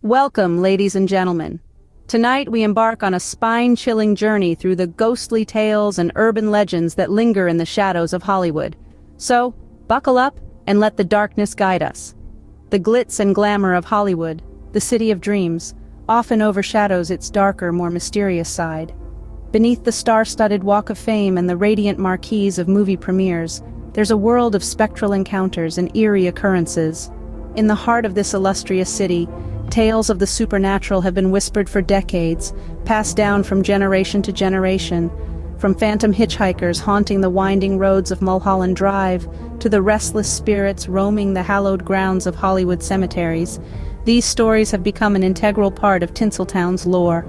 Welcome, ladies and gentlemen. Tonight we embark on a spine-chilling journey through the ghostly tales and urban legends that linger in the shadows of Hollywood. So, buckle up and let the darkness guide us. The glitz and glamour of Hollywood, the city of dreams, often overshadows its darker, more mysterious side. Beneath the star-studded Walk of Fame and the radiant marquees of movie premieres, there's a world of spectral encounters and eerie occurrences. In the heart of this illustrious city, tales of the supernatural have been whispered for decades, passed down from generation to generation, from phantom hitchhikers haunting the winding roads of Mulholland Drive to the restless spirits roaming the hallowed grounds of Hollywood cemeteries. These stories have become an integral part of Tinseltown's lore.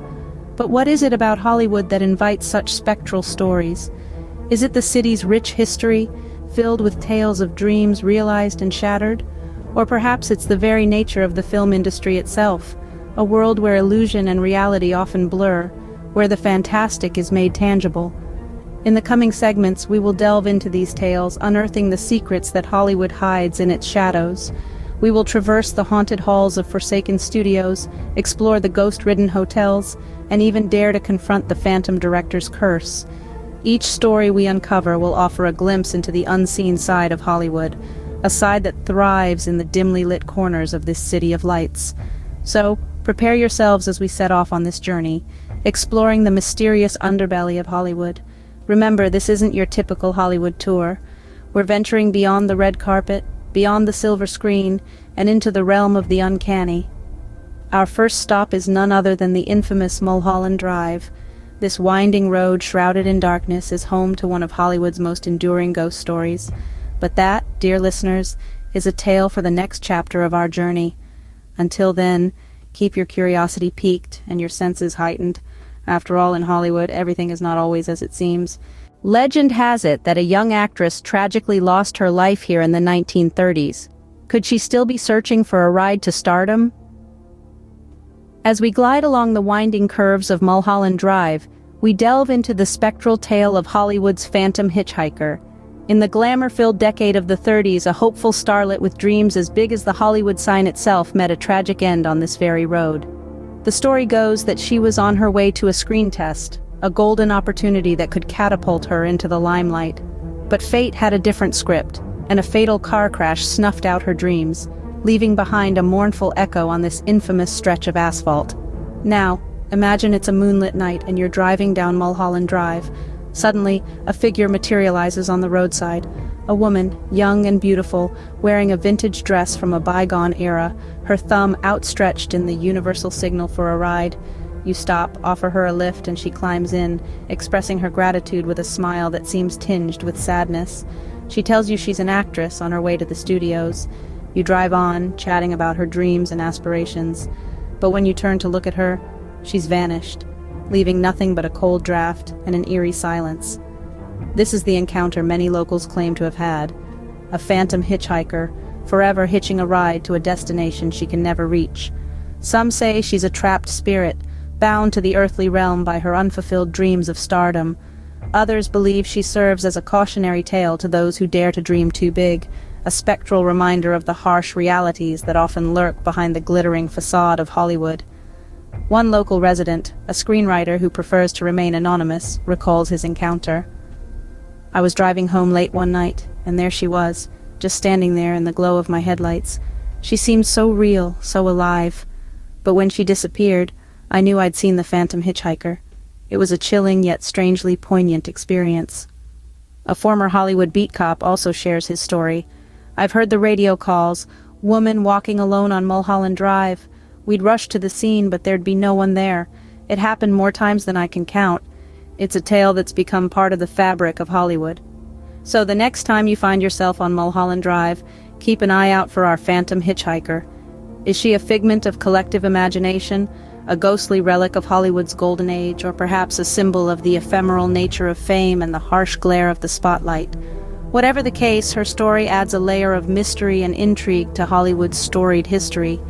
But what is it about Hollywood that invites such spectral stories? Is it the city's rich history, filled with tales of dreams realized and shattered? Or perhaps it's the very nature of the film industry itself, a world where illusion and reality often blur, where the fantastic is made tangible. In the coming segments, we will delve into these tales, unearthing the secrets that Hollywood hides in its shadows. We will traverse the haunted halls of forsaken studios, explore the ghost-ridden hotels, and even dare to confront the phantom director's curse. Each story we uncover will offer a glimpse into the unseen side of Hollywood, a side that thrives in the dimly lit corners of this city of lights. So, prepare yourselves as we set off on this journey, exploring the mysterious underbelly of Hollywood. Remember, this isn't your typical Hollywood tour. We're venturing beyond the red carpet, beyond the silver screen, and into the realm of the uncanny. Our first stop is none other than the infamous Mulholland Drive. This winding road, shrouded in darkness, is home to one of Hollywood's most enduring ghost stories. But that, dear listeners, is a tale for the next chapter of our journey. Until then, keep your curiosity piqued and your senses heightened. After all, in Hollywood, everything is not always as it seems. Legend has it that a young actress tragically lost her life here in the 1930s. Could she still be searching for a ride to stardom? As we glide along the winding curves of Mulholland Drive, we delve into the spectral tale of Hollywood's Phantom Hitchhiker. In the glamour-filled decade of the 30s, a hopeful starlet with dreams as big as the Hollywood sign itself met a tragic end on this very road. The story goes that she was on her way to a screen test, a golden opportunity that could catapult her into the limelight. But fate had a different script, and a fatal car crash snuffed out her dreams, leaving behind a mournful echo on this infamous stretch of asphalt. Now, imagine it's a moonlit night and you're driving down Mulholland Drive. Suddenly, a figure materializes on the roadside. A woman, young and beautiful, wearing a vintage dress from a bygone era, her thumb outstretched in the universal signal for a ride. You stop, offer her a lift, and she climbs in, expressing her gratitude with a smile that seems tinged with sadness. She tells you she's an actress on her way to the studios. You drive on, chatting about her dreams and aspirations. But when you turn to look at her, she's vanished, leaving nothing but a cold draft and an eerie silence. This is the encounter many locals claim to have had. A phantom hitchhiker, forever hitching a ride to a destination she can never reach. Some say she's a trapped spirit, bound to the earthly realm by her unfulfilled dreams of stardom. Others believe she serves as a cautionary tale to those who dare to dream too big, a spectral reminder of the harsh realities that often lurk behind the glittering facade of Hollywood. One local resident, a screenwriter who prefers to remain anonymous, recalls his encounter. I was driving home late one night, and there she was, just standing there in the glow of my headlights. She seemed so real, so alive. But when she disappeared, I knew I'd seen the Phantom Hitchhiker. It was a chilling yet strangely poignant experience. A former Hollywood beat cop also shares his story. I've heard the radio calls, woman walking alone on Mulholland Drive. We'd rush to the scene, but there'd be no one there. It happened more times than I can count. It's a tale that's become part of the fabric of Hollywood. So the next time you find yourself on Mulholland Drive, keep an eye out for our Phantom Hitchhiker. Is she a figment of collective imagination, a ghostly relic of Hollywood's golden age, or perhaps a symbol of the ephemeral nature of fame and the harsh glare of the spotlight? Whatever the case, her story adds a layer of mystery and intrigue to Hollywood's storied history.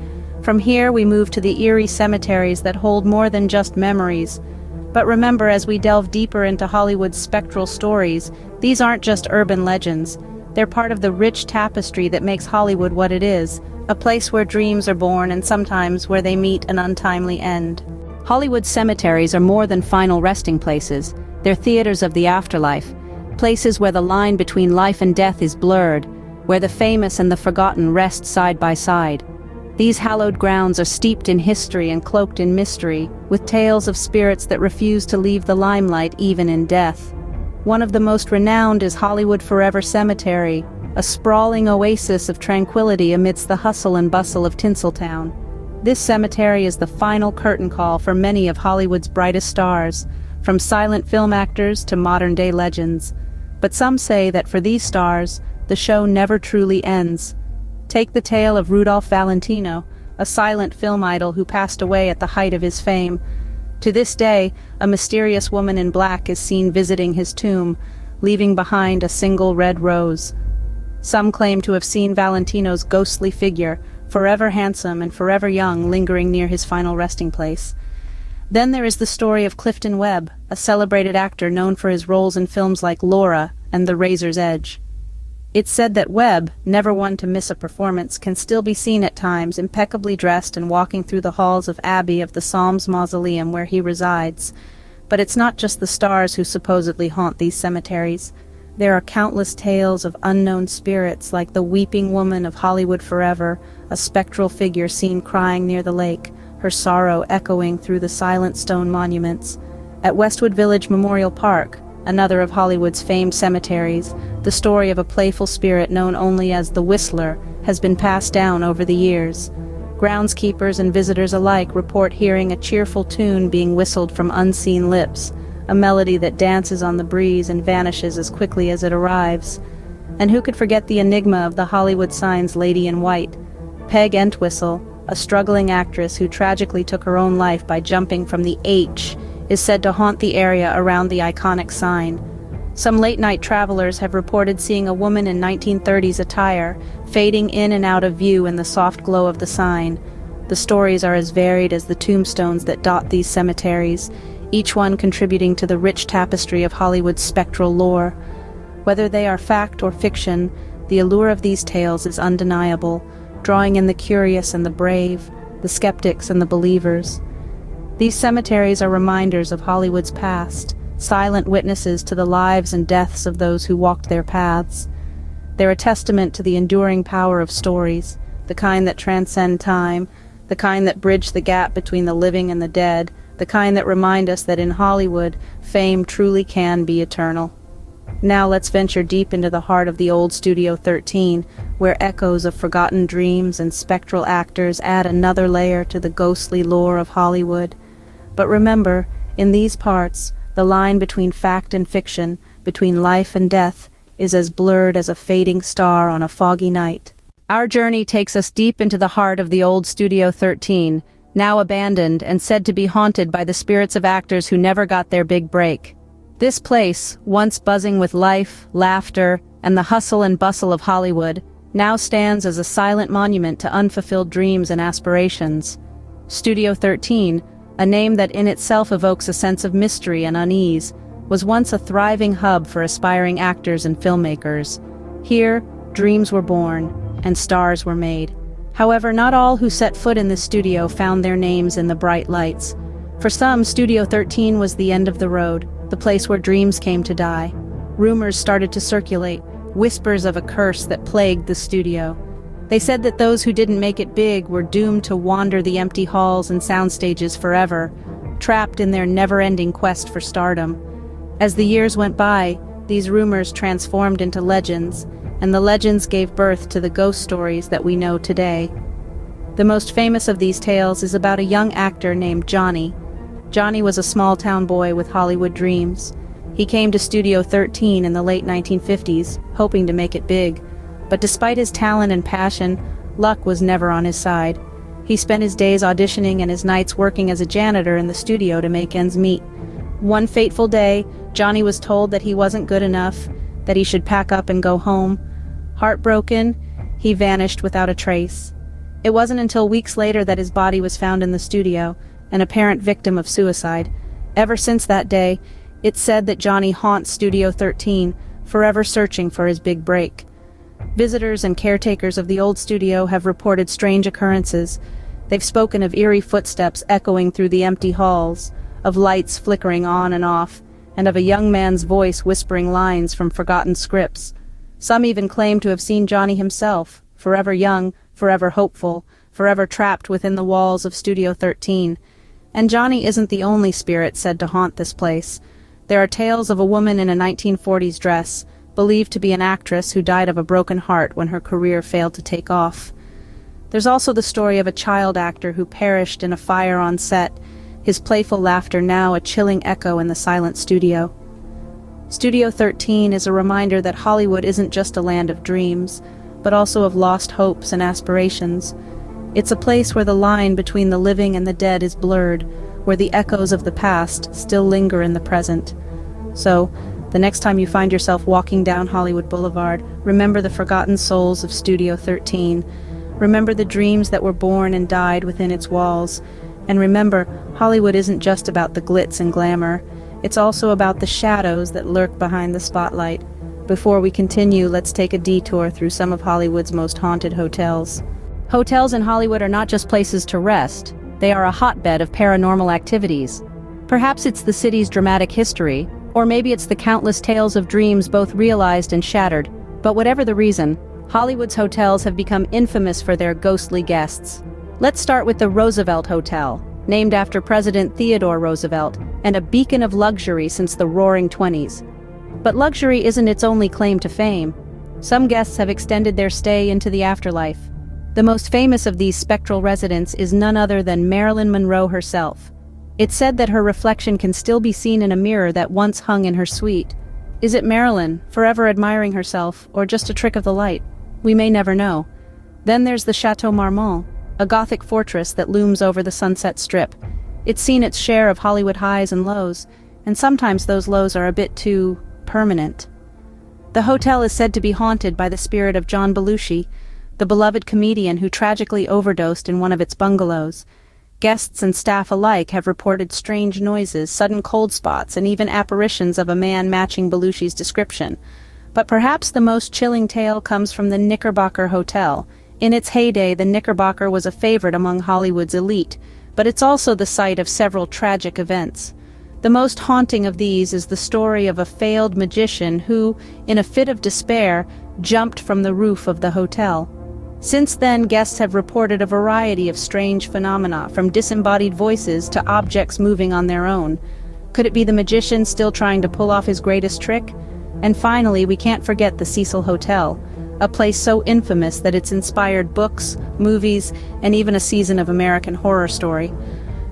From here, we move to the eerie cemeteries that hold more than just memories. But remember, as we delve deeper into Hollywood's spectral stories, these aren't just urban legends. They're part of the rich tapestry that makes Hollywood what it is, a place where dreams are born and sometimes where they meet an untimely end. Hollywood cemeteries are more than final resting places. They're theaters of the afterlife, places where the line between life and death is blurred, where the famous and the forgotten rest side by side. These hallowed grounds are steeped in history and cloaked in mystery, with tales of spirits that refuse to leave the limelight even in death. One of the most renowned is Hollywood Forever Cemetery, a sprawling oasis of tranquility amidst the hustle and bustle of Tinseltown. This cemetery is the final curtain call for many of Hollywood's brightest stars, from silent film actors to modern-day legends. But some say that for these stars, the show never truly ends. Take the tale of Rudolph Valentino, a silent film idol who passed away at the height of his fame. To this day, a mysterious woman in black is seen visiting his tomb, leaving behind a single red rose. Some claim to have seen Valentino's ghostly figure, forever handsome and forever young, lingering near his final resting place. Then there is the story of Clifton Webb, a celebrated actor known for his roles in films like Laura and The Razor's Edge. It's said that Webb, never one to miss a performance, can still be seen at times impeccably dressed and walking through the halls of Abbey of the Psalms Mausoleum where he resides. But it's not just the stars who supposedly haunt these cemeteries. There are countless tales of unknown spirits like the Weeping Woman of Hollywood Forever, a spectral figure seen crying near the lake, her sorrow echoing through the silent stone monuments. At Westwood Village Memorial Park, another of Hollywood's famed cemeteries, the story of a playful spirit known only as the Whistler has been passed down over the years. Groundskeepers and visitors alike report hearing a cheerful tune being whistled from unseen lips, a melody that dances on the breeze and vanishes as quickly as it arrives. And who could forget the enigma of the Hollywood sign's Lady in White? Peg Entwistle, a struggling actress who tragically took her own life by jumping from the H, is said to haunt the area around the iconic sign. Some late-night travelers have reported seeing a woman in 1930s attire, fading in and out of view in the soft glow of the sign. The stories are as varied as the tombstones that dot these cemeteries, each one contributing to the rich tapestry of Hollywood's spectral lore. Whether they are fact or fiction, the allure of these tales is undeniable, drawing in the curious and the brave, the skeptics and the believers. These cemeteries are reminders of Hollywood's past, silent witnesses to the lives and deaths of those who walked their paths. They're a testament to the enduring power of stories, the kind that transcend time, the kind that bridge the gap between the living and the dead, the kind that remind us that in Hollywood, fame truly can be eternal. Now let's venture deep into the heart of the old Studio 13, where echoes of forgotten dreams and spectral actors add another layer to the ghostly lore of Hollywood. But remember, in these parts, the line between fact and fiction, between life and death, is as blurred as a fading star on a foggy night. Our journey takes us deep into the heart of the old Studio 13, now abandoned and said to be haunted by the spirits of actors who never got their big break. This place, once buzzing with life, laughter, and the hustle and bustle of Hollywood, now stands as a silent monument to unfulfilled dreams and aspirations. Studio 13, a name that in itself evokes a sense of mystery and unease, was once a thriving hub for aspiring actors and filmmakers. Here, dreams were born, and stars were made. However, not all who set foot in this studio found their names in the bright lights. For some, Studio 13 was the end of the road, the place where dreams came to die. Rumors started to circulate, whispers of a curse that plagued the studio. They said that those who didn't make it big were doomed to wander the empty halls and soundstages forever, trapped in their never-ending quest for stardom. As the years went by, these rumors transformed into legends, and the legends gave birth to the ghost stories that we know today. The most famous of these tales is about a young actor named Johnny. Johnny was a small-town boy with Hollywood dreams. He came to Studio 13 in the late 1950s, hoping to make it big. But despite his talent and passion, luck was never on his side. He spent his days auditioning and his nights working as a janitor in the studio to make ends meet. One fateful day, Johnny was told that he wasn't good enough, that he should pack up and go home. Heartbroken, he vanished without a trace. It wasn't until weeks later that his body was found in the studio, an apparent victim of suicide. Ever since that day, it's said that Johnny haunts Studio 13, forever searching for his big break. Visitors and caretakers of the old studio have reported strange occurrences. They've spoken of eerie footsteps echoing through the empty halls, of lights flickering on and off, and of a young man's voice whispering lines from forgotten scripts. Some even claim to have seen Johnny himself, forever young, forever hopeful, forever trapped within the walls of Studio 13. And Johnny isn't the only spirit said to haunt this place. There are tales of a woman in a 1940s dress, believed to be an actress who died of a broken heart when her career failed to take off. There's also the story of a child actor who perished in a fire on set, his playful laughter now a chilling echo in the silent studio. Studio 13 is a reminder that Hollywood isn't just a land of dreams, but also of lost hopes and aspirations. It's a place where the line between the living and the dead is blurred, where the echoes of the past still linger in the present. So, the next time you find yourself walking down Hollywood Boulevard, remember the forgotten souls of Studio 13. Remember the dreams that were born and died within its walls. And remember, Hollywood isn't just about the glitz and glamour. It's also about the shadows that lurk behind the spotlight. Before we continue, let's take a detour through some of Hollywood's most haunted hotels. Hotels in Hollywood are not just places to rest. They are a hotbed of paranormal activities. Perhaps it's the city's dramatic history, or maybe it's the countless tales of dreams both realized and shattered. But whatever the reason, Hollywood's hotels have become infamous for their ghostly guests. Let's start with the Roosevelt Hotel, named after President Theodore Roosevelt, and a beacon of luxury since the Roaring '20s. But luxury isn't its only claim to fame. Some guests have extended their stay into the afterlife. The most famous of these spectral residents is none other than Marilyn Monroe herself. It's said that her reflection can still be seen in a mirror that once hung in her suite. Is it Marilyn, forever admiring herself, or just a trick of the light? We may never know. Then there's the Chateau Marmont, a Gothic fortress that looms over the Sunset Strip. It's seen its share of Hollywood highs and lows, and sometimes those lows are a bit too permanent. The hotel is said to be haunted by the spirit of John Belushi, the beloved comedian who tragically overdosed in one of its bungalows. Guests and staff alike have reported strange noises, sudden cold spots, and even apparitions of a man matching Belushi's description. But perhaps the most chilling tale comes from the Knickerbocker Hotel. In its heyday, the Knickerbocker was a favorite among Hollywood's elite, but it's also the site of several tragic events. The most haunting of these is the story of a failed magician who, in a fit of despair, jumped from the roof of the hotel. Since then, guests have reported a variety of strange phenomena, from disembodied voices to objects moving on their own. Could it be the magician still trying to pull off his greatest trick? And finally, we can't forget the Cecil Hotel, a place so infamous that it's inspired books, movies, and even a season of American Horror Story.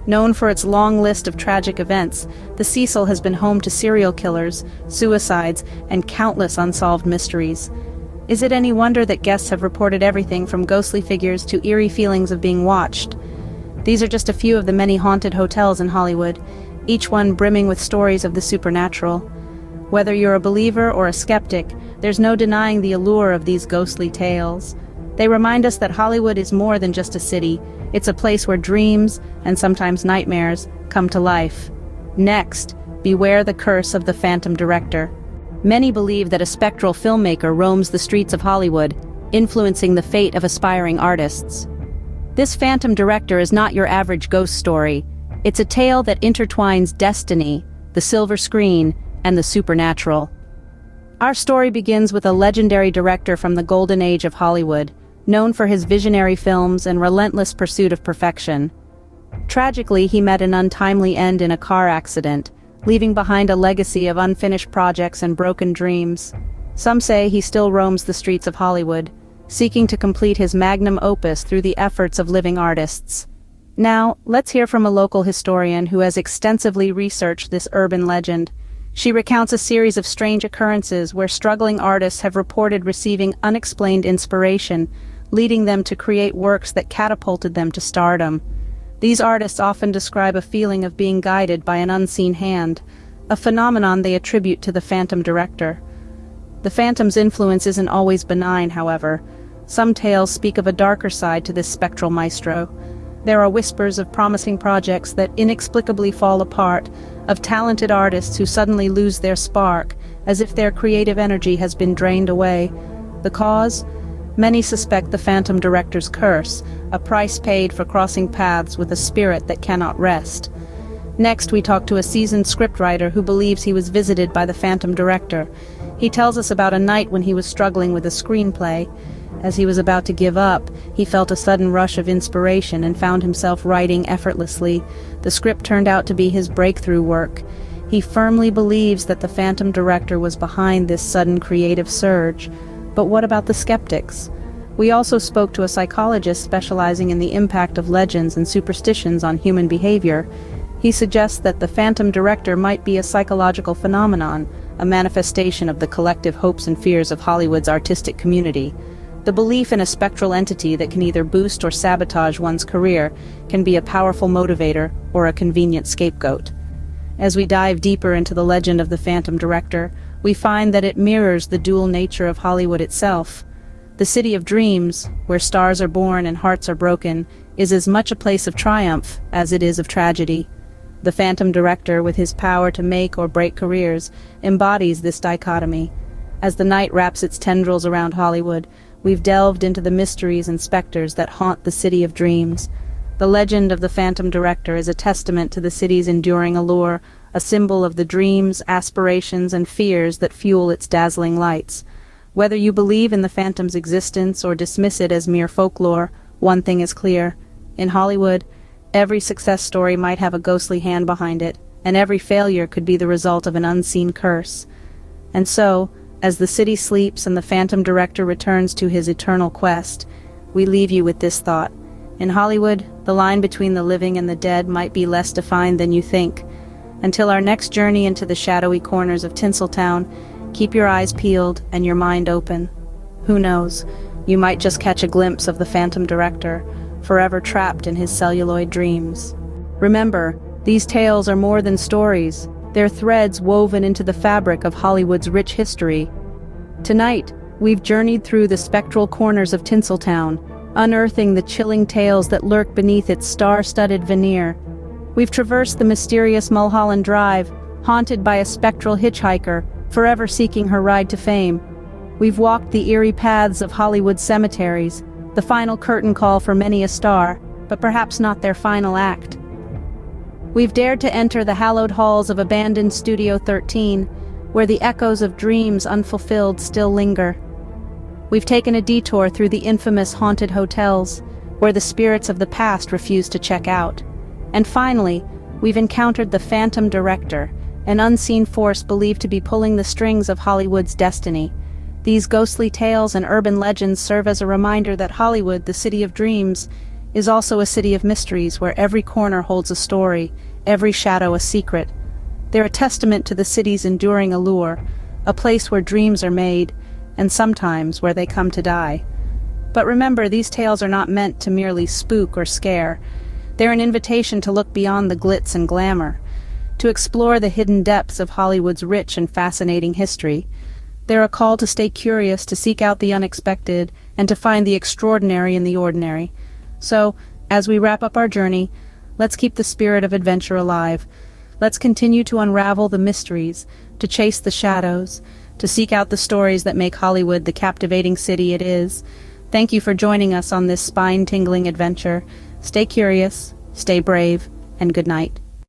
Known for its long list of tragic events, the Cecil has been home to serial killers, suicides, and countless unsolved mysteries. Is it any wonder that guests have reported everything from ghostly figures to eerie feelings of being watched? These are just a few of the many haunted hotels in Hollywood, each one brimming with stories of the supernatural. Whether you're a believer or a skeptic, there's no denying the allure of these ghostly tales. They remind us that Hollywood is more than just a city. It's a place where dreams, and sometimes nightmares, come to life. Next, beware the curse of the Phantom Director. Many believe that a spectral filmmaker roams the streets of Hollywood, influencing the fate of aspiring artists. This Phantom Director is not your average ghost story. It's a tale that intertwines destiny, the silver screen, and the supernatural. Our story begins with a legendary director from the golden age of Hollywood, known for his visionary films and relentless pursuit of perfection. Tragically, he met an untimely end in a car accident, leaving behind a legacy of unfinished projects and broken dreams. Some say he still roams the streets of Hollywood, seeking to complete his magnum opus through the efforts of living artists. Now, let's hear from a local historian who has extensively researched this urban legend. She recounts a series of strange occurrences where struggling artists have reported receiving unexplained inspiration, leading them to create works that catapulted them to stardom. These artists often describe a feeling of being guided by an unseen hand, a phenomenon they attribute to the Phantom Director. The Phantom's influence isn't always benign, however. Some tales speak of a darker side to this spectral maestro. There are whispers of promising projects that inexplicably fall apart, of talented artists who suddenly lose their spark, as if their creative energy has been drained away. The cause? Many suspect the Phantom Director's curse, a price paid for crossing paths with a spirit that cannot rest. Next, we talk to a seasoned scriptwriter who believes he was visited by the Phantom Director. He tells us about a night when he was struggling with a screenplay. As he was about to give up, he felt a sudden rush of inspiration and found himself writing effortlessly. The script turned out to be his breakthrough work. He firmly believes that the Phantom Director was behind this sudden creative surge. But what about the skeptics? We also spoke to a psychologist specializing in the impact of legends and superstitions on human behavior. He suggests that the Phantom Director might be a psychological phenomenon, a manifestation of the collective hopes and fears of Hollywood's artistic community. The belief in a spectral entity that can either boost or sabotage one's career can be a powerful motivator or a convenient scapegoat. As we dive deeper into the legend of the Phantom Director, we find that it mirrors the dual nature of Hollywood itself. The city of dreams, where stars are born and hearts are broken, is as much a place of triumph as it is of tragedy. The Phantom Director, with his power to make or break careers, embodies this dichotomy. As the night wraps its tendrils around Hollywood, we've delved into the mysteries and specters that haunt the city of dreams. The legend of the Phantom Director is a testament to the city's enduring allure, a symbol of the dreams, aspirations, and fears that fuel its dazzling lights. Whether you believe in the Phantom's existence or dismiss it as mere folklore, one thing is clear. In Hollywood, every success story might have a ghostly hand behind it, and every failure could be the result of an unseen curse. And so, as the city sleeps and the Phantom Director returns to his eternal quest, we leave you with this thought. In Hollywood, the line between the living and the dead might be less defined than you think. Until our next journey into the shadowy corners of Tinseltown, keep your eyes peeled and your mind open. Who knows, you might just catch a glimpse of the Phantom Director, forever trapped in his celluloid dreams. Remember, these tales are more than stories. They're threads woven into the fabric of Hollywood's rich history. Tonight, we've journeyed through the spectral corners of Tinseltown, unearthing the chilling tales that lurk beneath its star-studded veneer. We've traversed the mysterious Mulholland Drive, haunted by a spectral hitchhiker, forever seeking her ride to fame. We've walked the eerie paths of Hollywood cemeteries, the final curtain call for many a star, but perhaps not their final act. We've dared to enter the hallowed halls of abandoned Studio 13, where the echoes of dreams unfulfilled still linger. We've taken a detour through the infamous haunted hotels, where the spirits of the past refuse to check out. And finally, we've encountered the Phantom Director, an unseen force believed to be pulling the strings of Hollywood's destiny. These ghostly tales and urban legends serve as a reminder that Hollywood, the city of dreams, is also a city of mysteries where every corner holds a story, every shadow a secret. They're a testament to the city's enduring allure, a place where dreams are made, and sometimes where they come to die. But remember, these tales are not meant to merely spook or scare. They're an invitation to look beyond the glitz and glamour, to explore the hidden depths of Hollywood's rich and fascinating history. They're a call to stay curious, to seek out the unexpected, and to find the extraordinary in the ordinary. So, as we wrap up our journey, let's keep the spirit of adventure alive. Let's continue to unravel the mysteries, to chase the shadows, to seek out the stories that make Hollywood the captivating city it is. Thank you for joining us on this spine-tingling adventure. Stay curious, stay brave, and good night.